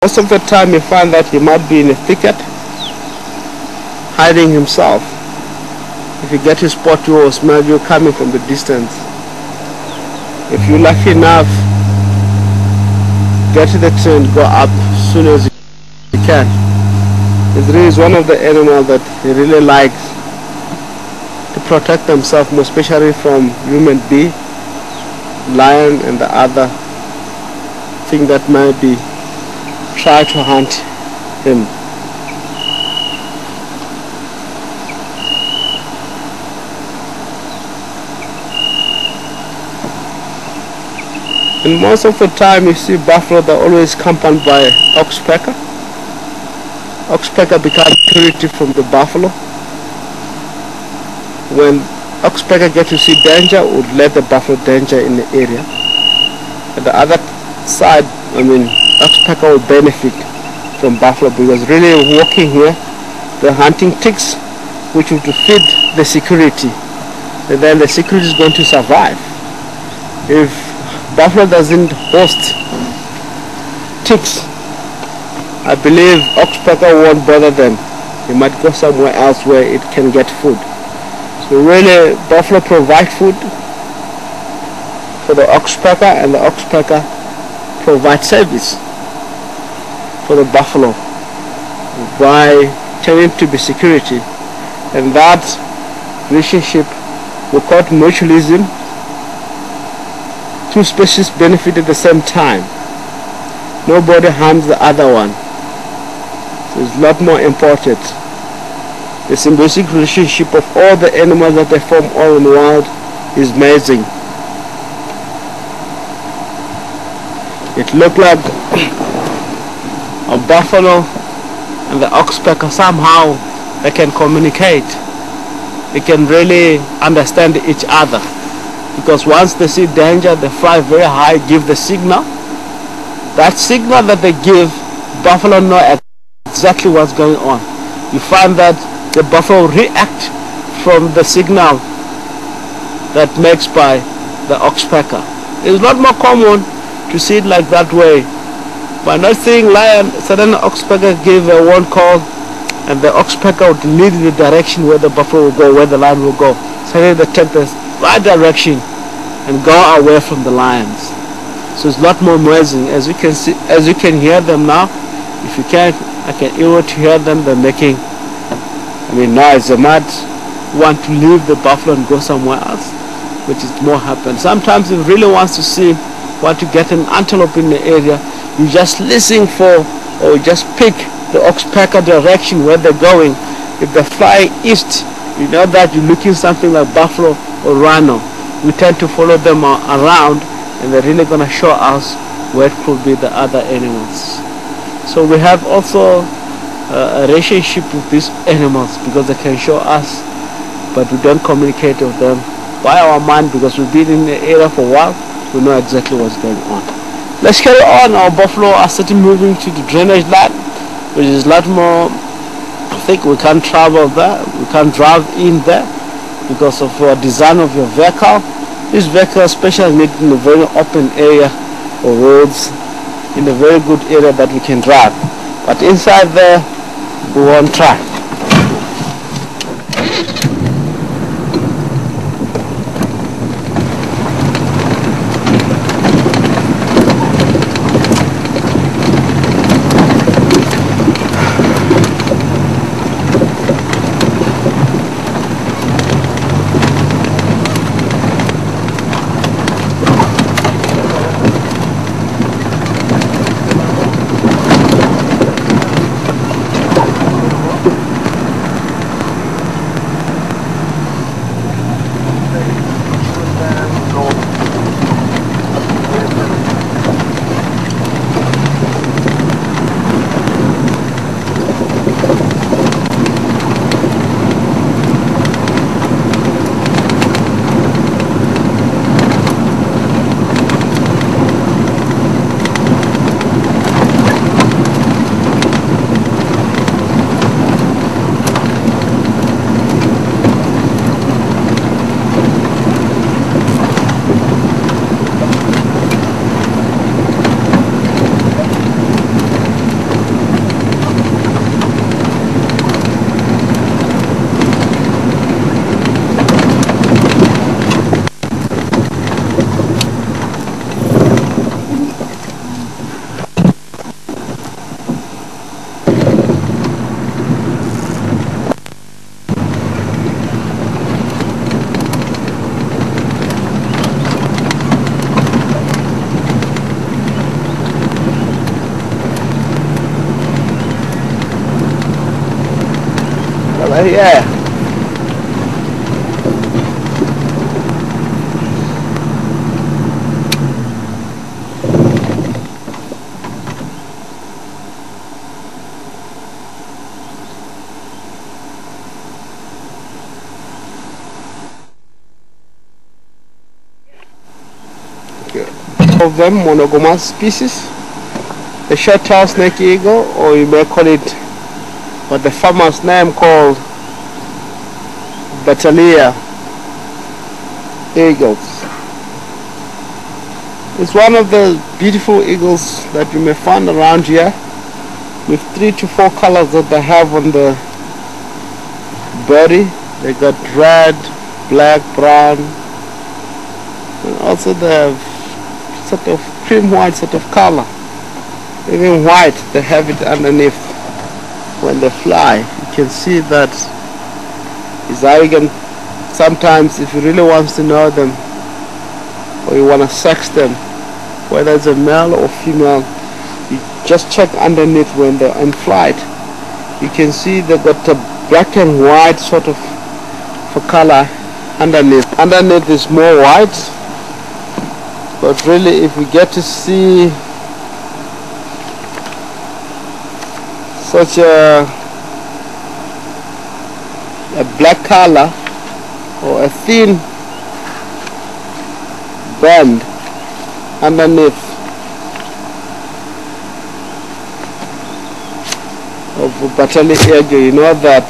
Most of the time you find that he might be in a thicket, hiding himself. If you get to spot you or smell you coming from the distance, if you're lucky enough, get to the tree and go up as soon as you can. It really is one of the animals that he really likes to protect themselves, more especially from human being, lion and the other thing that might be try to hunt him. And most of the time you see buffalo, they're always accompanied by oxpecker. Oxpecker becomes security from the buffalo. When oxpecker get to see danger, would let the buffalo danger in the area. At the other side, oxpecker will benefit from buffalo because really walking here, the hunting ticks which will feed the security, and then the security is going to survive. If buffalo doesn't host ticks, I believe oxpecker won't bother them. They might go somewhere else where it can get food. So really buffalo provide food for the oxpecker, and the oxpecker provide service for the buffalo by turning to be security. And that relationship we call it mutualism. Two species benefit at the same time. Nobody harms the other one. So it's a lot more important. The symbiotic relationship of all the animals that they form all in the world is amazing. It looked like a buffalo and the oxpecker, somehow they can communicate. They can really understand each other, because once they see danger, they fly very high, give the signal. That signal that they give, buffalo know exactly what's going on. You find that the buffalo react from the signal that makes by the oxpecker. It's not more common to see it like that way. By not seeing lion, suddenly oxpecker give a one call, and the oxpecker would lead in the direction where the buffalo will go, where the lion will go. Suddenly they take the right direction and go away from the lions. So it's a lot more amazing. As you can see, as you can hear them now, if you can't, I can able to hear them. They're making, noise. They might want to leave the buffalo and go somewhere else, which is more happen. Sometimes if really wants to see, want to get an antelope in the area, you just listen for, or just pick the oxpecker direction where they're going. If they're flying east, you know that you're looking something like buffalo or rhino. We tend to follow them around, and they're really going to show us where it could be the other animals. So we have also a relationship with these animals, because they can show us, but we don't communicate with them by our mind, because we've been in the area for a while. We know exactly what's going on. Let's carry on. Our buffalo are starting moving to the drainage line, which is a lot more. I think we can't travel there, we can't drive in there because of the design of your vehicle. This vehicle especially needs in a very open area or roads, in a very good area that we can drive. But inside there, we won't try. right here. Of them monogamous species, the short-tailed snake eagle, or you may call it what the farmer's name called Bateleur eagles. It's one of the beautiful eagles that you may find around here, with 3 to 4 colors that they have on the body. They got red, black, brown, and also they have sort of cream white sort of color. Even white, they have it underneath. When they fly, you can see that is how you can, sometimes if you really want to know them or you want to sex them, whether it's a male or female, you just check underneath when they're in flight. You can see they've got a black and white sort of for color underneath. Underneath is more white. But really, if we get to see such a black color or a thin band underneath of Bateleur eagle, you know that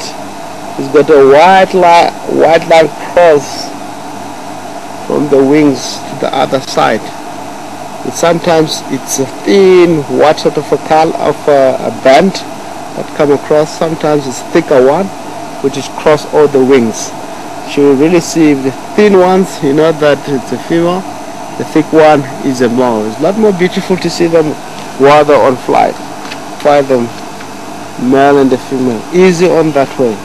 it's got a white line cross from the wings to the other side. And sometimes it's a thin white sort of a color of a band that come across. Sometimes it's thicker one which is cross all the wings. So you really see the thin ones, you know that it's a female. The thick one is a male. It's a lot more beautiful to see them while they're on flight. Find them male and the female, easy on that way.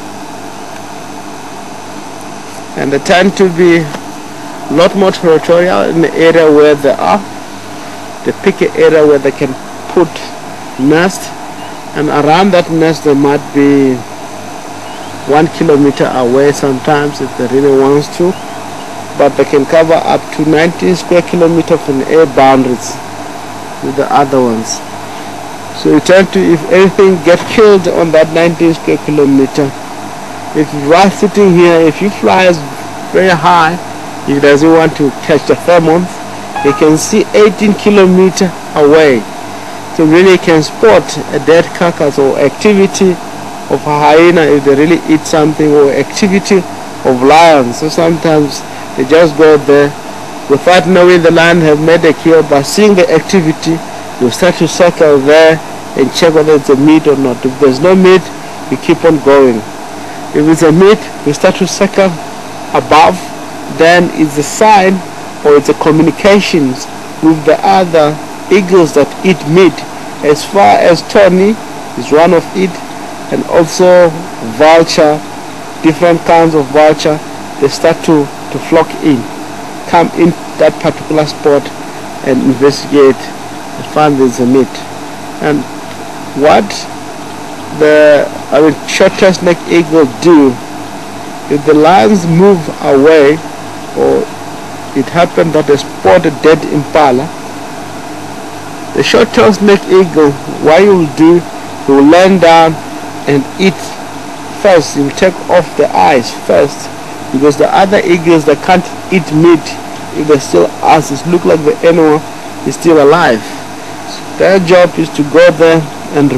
And they tend to be a lot more territorial in the area where they are. They pick an area where they can put nest, and around that nest they might be 1 kilometer away sometimes if they really want to, but they can cover up to 19 square kilometers from the air boundaries with the other ones. So you tend to, if anything, get killed on that 19 square kilometer. If you are sitting here, if you fly very high, if he doesn't want to catch the thermals, he can see 18 kilometers away. So really can spot a dead carcass or activity of a hyena if they really eat something, or activity of lions. So sometimes they just go there without knowing the lion have made a kill. By seeing the activity, you start to circle there and check whether it's a meat or not. If there's no meat, you keep on going. If it's a meat, you start to circle above, then it's a sign or it's a communications with the other eagles that eat meat. As far as Tony is one of it, and also vulture, different kinds of vulture, they start to flock in, come in that particular spot and investigate and find there's a meat. And what the short-tailed snake eagle do, if the lions move away, or it happened that they spot a dead impala, the short-tailed snake eagle, what he will do, he will land down and eat first. He will take off the eyes first, because the other eagles that can't eat meat, if they still eyes, it look like the animal is still alive. So their job is to go there and